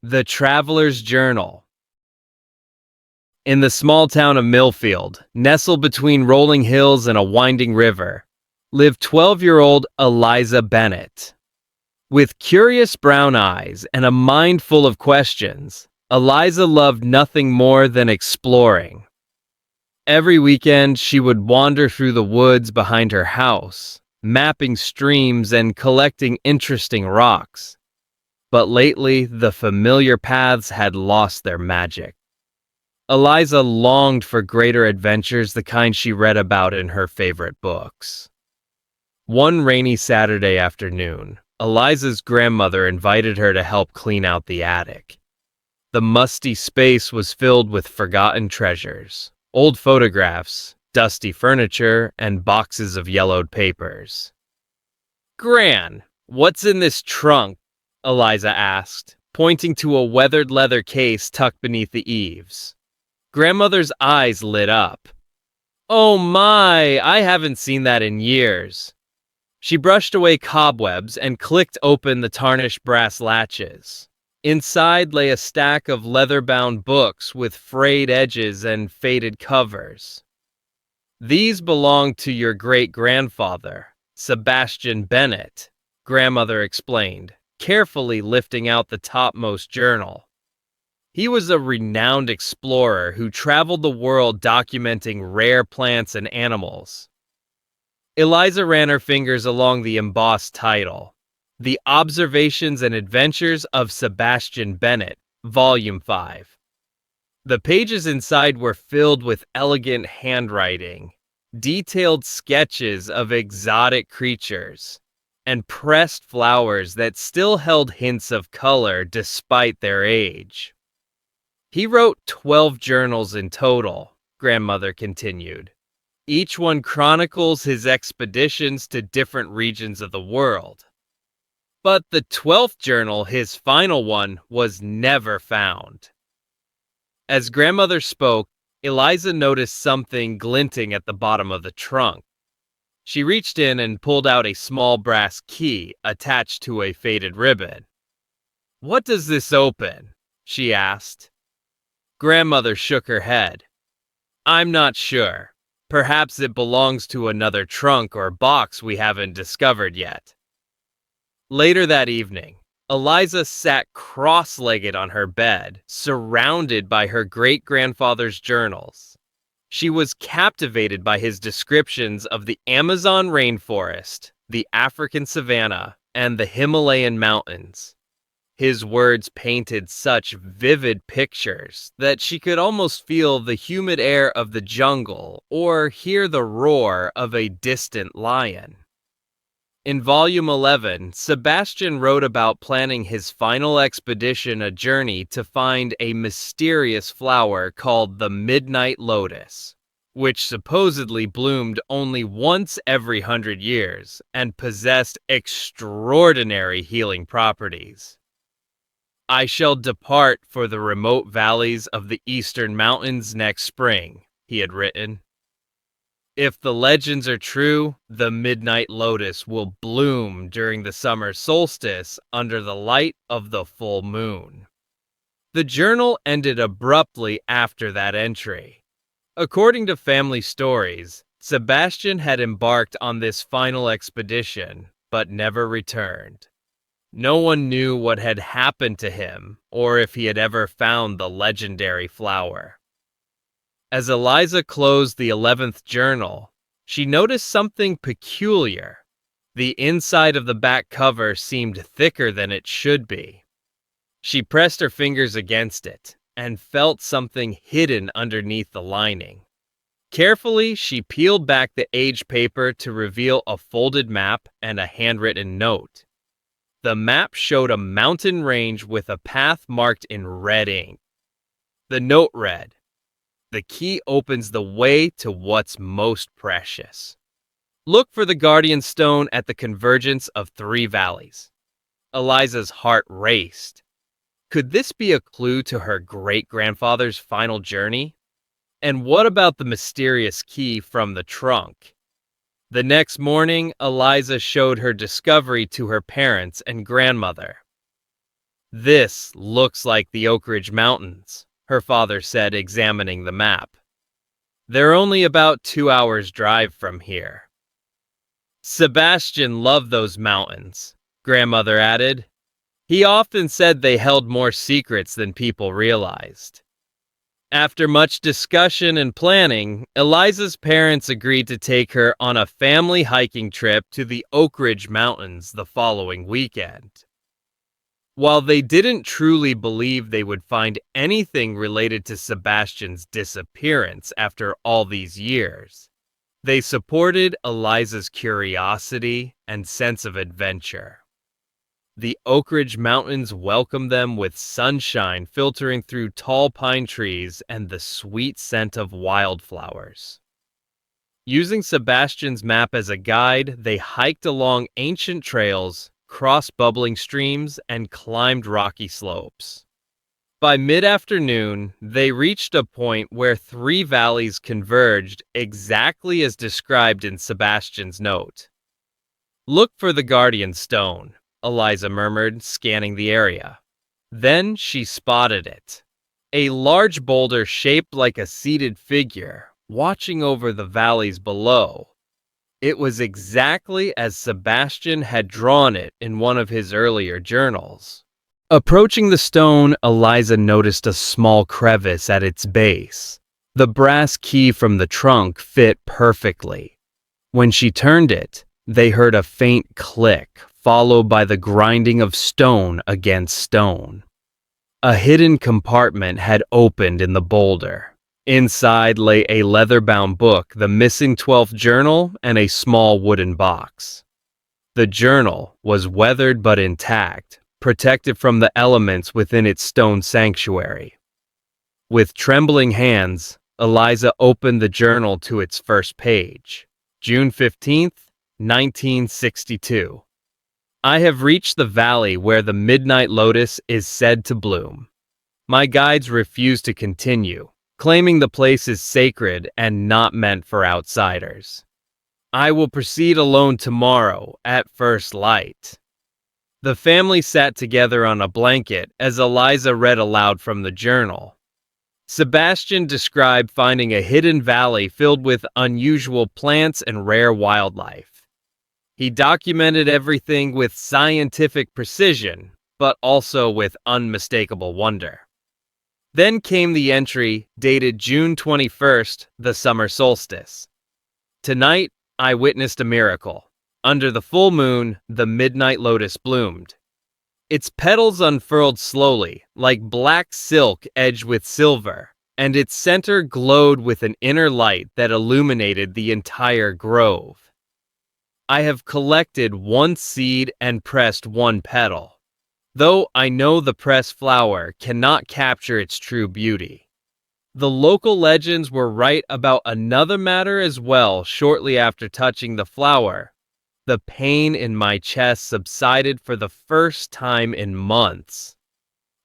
The Traveler's Journal. In the small town of Millfield, nestled between rolling hills and a winding river, lived 12-year-old Eliza Bennett. With curious brown eyes and a mind full of questions, Eliza loved nothing more than exploring. Every weekend, she would wander through the woods behind her house, mapping streams and collecting interesting rocks. But lately, the familiar paths had lost their magic. Eliza longed for greater adventures, the kind she read about in her favorite books. One rainy Saturday afternoon, Eliza's grandmother invited her to help clean out the attic. The musty space was filled with forgotten treasures, old photographs, dusty furniture, and boxes of yellowed papers. "Gran, what's in this trunk?" Eliza asked, pointing to a weathered leather case tucked beneath the eaves. Grandmother's eyes lit up. "Oh my, I haven't seen that in years." She brushed away cobwebs and clicked open the tarnished brass latches. Inside lay a stack of leather-bound books with frayed edges and faded covers. "These belonged to your great-grandfather, Sebastian Bennett," Grandmother explained, carefully lifting out the topmost journal. He was a renowned explorer who traveled the world documenting rare plants and animals. Eliza ran her fingers along the embossed title, "The Observations and Adventures of Sebastian Bennett, Volume 5. The pages inside were filled with elegant handwriting, detailed sketches of exotic creatures, and pressed flowers that still held hints of color despite their age. He wrote 12 journals in total, Grandmother continued. Each one chronicles his expeditions to different regions of the world. But the 12th journal, his final one, was never found." As Grandmother spoke, Eliza noticed something glinting at the bottom of the trunk. She reached in and pulled out a small brass key attached to a faded ribbon. "What does this open?" she asked. Grandmother shook her head. "I'm not sure. Perhaps it belongs to another trunk or box we haven't discovered yet." Later that evening, Eliza sat cross-legged on her bed, surrounded by her great-grandfather's journals. She was captivated by his descriptions of the Amazon rainforest, the African savanna, and the Himalayan mountains. His words painted such vivid pictures that she could almost feel the humid air of the jungle or hear the roar of a distant lion. In Volume 11, Sebastian wrote about planning his final expedition, a journey to find a mysterious flower called the Midnight Lotus, which supposedly bloomed only once every 100 years and possessed extraordinary healing properties. "I shall depart for the remote valleys of the eastern mountains next spring," he had written. "If the legends are true, the Midnight Lotus will bloom during the summer solstice under the light of the full moon." The journal ended abruptly after that entry. According to family stories, Sebastian had embarked on this final expedition, but never returned. No one knew what had happened to him or if he had ever found the legendary flower. As Eliza closed the 11th journal, she noticed something peculiar. The inside of the back cover seemed thicker than it should be. She pressed her fingers against it and felt something hidden underneath the lining. Carefully, she peeled back the aged paper to reveal a folded map and a handwritten note. The map showed a mountain range with a path marked in red ink. The note read, "The key opens the way to what's most precious. Look for the guardian stone at the convergence of 3 valleys." Eliza's heart raced. Could this be a clue to her great-grandfather's final journey? And what about the mysterious key from the trunk? The next morning, Eliza showed her discovery to her parents and grandmother. "This looks like the Oak Ridge Mountains," her father said, examining the map. "They're only about 2 hours' drive from here." "Sebastian loved those mountains," grandmother added. "He often said they held more secrets than people realized." After much discussion and planning, Eliza's parents agreed to take her on a family hiking trip to the Oak Ridge Mountains the following weekend. While they didn't truly believe they would find anything related to Sebastian's disappearance after all these years, they supported Eliza's curiosity and sense of adventure. The Oak Ridge Mountains welcomed them with sunshine filtering through tall pine trees and the sweet scent of wildflowers. Using Sebastian's map as a guide, they hiked along ancient trails, crossed bubbling streams, and climbed rocky slopes. By mid-afternoon, they reached a point where three valleys converged exactly as described in Sebastian's note. "Look for the Guardian Stone," Eliza murmured, scanning the area. Then she spotted it. A large boulder shaped like a seated figure, watching over the valleys below. It was exactly as Sebastian had drawn it in one of his earlier journals. Approaching the stone, Eliza noticed a small crevice at its base. The brass key from the trunk fit perfectly. When she turned it, they heard a faint click, followed by the grinding of stone against stone. A hidden compartment had opened in the boulder. Inside lay a leather-bound book, the missing 12th journal, and a small wooden box. The journal was weathered but intact, protected from the elements within its stone sanctuary. With trembling hands, Eliza opened the journal to its first page. June 15th, 1962. "I have reached the valley where the Midnight Lotus is said to bloom. My guides refuse to continue, claiming the place is sacred and not meant for outsiders. I will proceed alone tomorrow at first light." The family sat together on a blanket as Eliza read aloud from the journal. Sebastian described finding a hidden valley filled with unusual plants and rare wildlife. He documented everything with scientific precision, but also with unmistakable wonder. Then came the entry dated June 21st, the summer solstice. "Tonight, I witnessed a miracle. Under the full moon, the midnight lotus bloomed. Its petals unfurled slowly, like black silk edged with silver, and its center glowed with an inner light that illuminated the entire grove. I have collected one seed and pressed one petal, though I know the pressed flower cannot capture its true beauty." The local legends were right about another matter as well. Shortly after touching the flower, the pain in my chest subsided for the first time in months.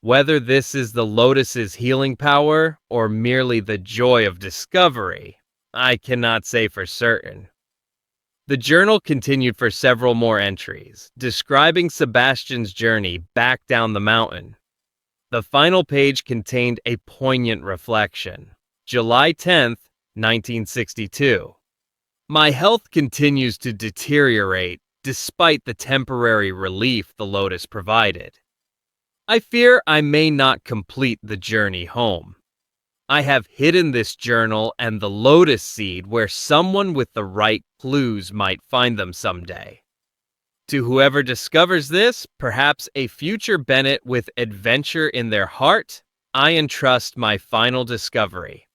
Whether this is the lotus's healing power or merely the joy of discovery, I cannot say for certain. The journal continued for several more entries, describing Sebastian's journey back down the mountain. The final page contained a poignant reflection. July 10th, 1962. "My health continues to deteriorate despite the temporary relief the lotus provided. I fear I may not complete the journey home. I have hidden this journal and the lotus seed where someone with the right clues might find them someday. To whoever discovers this, perhaps a future Bennett with adventure in their heart, I entrust my final discovery.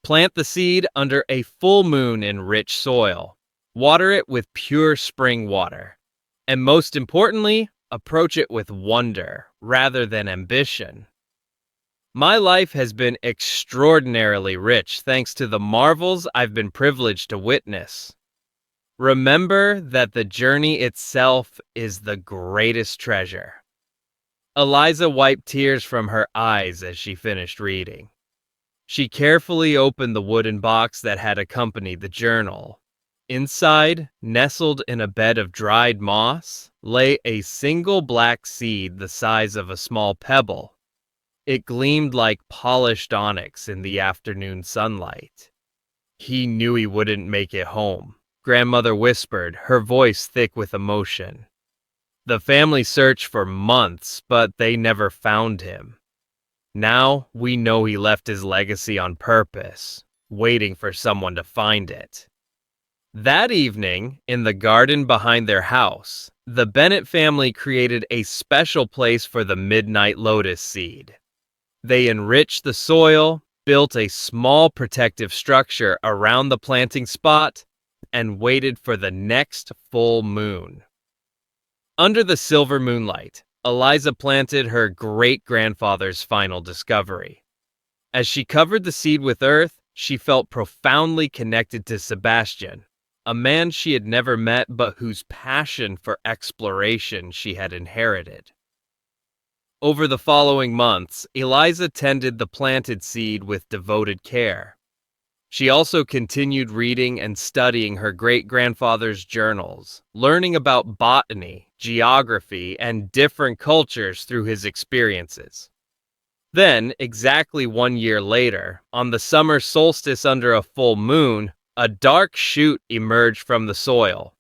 Plant the seed under a full moon in rich soil. Water it with pure spring water. And most importantly, approach it with wonder rather than ambition. My life has been extraordinarily rich thanks to the marvels I've been privileged to witness. Remember that the journey itself is the greatest treasure." Eliza wiped tears from her eyes as she finished reading. She carefully opened the wooden box that had accompanied the journal. Inside, nestled in a bed of dried moss, lay a single black seed the size of a small pebble. It gleamed like polished onyx in the afternoon sunlight. He knew he wouldn't make it home, Grandmother whispered, her voice thick with emotion. The family searched for months, but they never found him. Now we know he left his legacy on purpose, waiting for someone to find it. That evening, in the garden behind their house, the Bennett family created a special place for the Midnight Lotus seed. They enriched the soil, built a small protective structure around the planting spot, and waited for the next full moon. Under the silver moonlight, Eliza planted her great-grandfather's final discovery. As she covered the seed with earth, she felt profoundly connected to Sebastian, a man she had never met but whose passion for exploration she had inherited. Over the following months, Eliza tended the planted seed with devoted care. She also continued reading and studying her great-grandfather's journals, learning about botany, geography, and different cultures through his experiences. Then, exactly 1 year later, on the summer solstice under a full moon, a dark shoot emerged from the soil.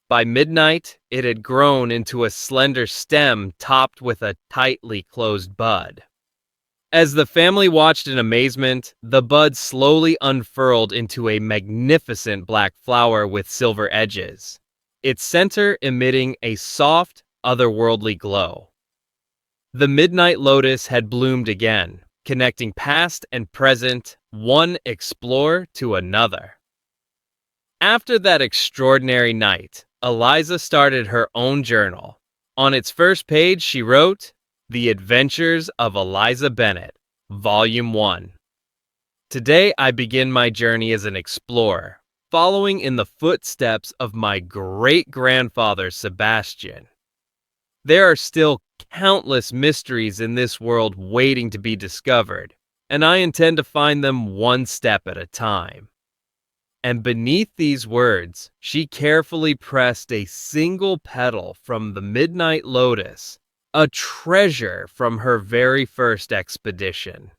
By midnight, it had grown into a slender stem topped with a tightly closed bud. As the family watched in amazement, the bud slowly unfurled into a magnificent black flower with silver edges, its center emitting a soft, otherworldly glow. The Midnight Lotus had bloomed again, connecting past and present, one explorer to another. After that extraordinary night, Eliza started her own journal. On its first page, she wrote, "The Adventures of Eliza Bennett, Volume 1. Today I begin my journey as an explorer, following in the footsteps of my great-grandfather Sebastian. There are still countless mysteries in this world waiting to be discovered, and I intend to find them one step at a time." And beneath these words, she carefully pressed a single petal from the Midnight Lotus, a treasure from her very first expedition.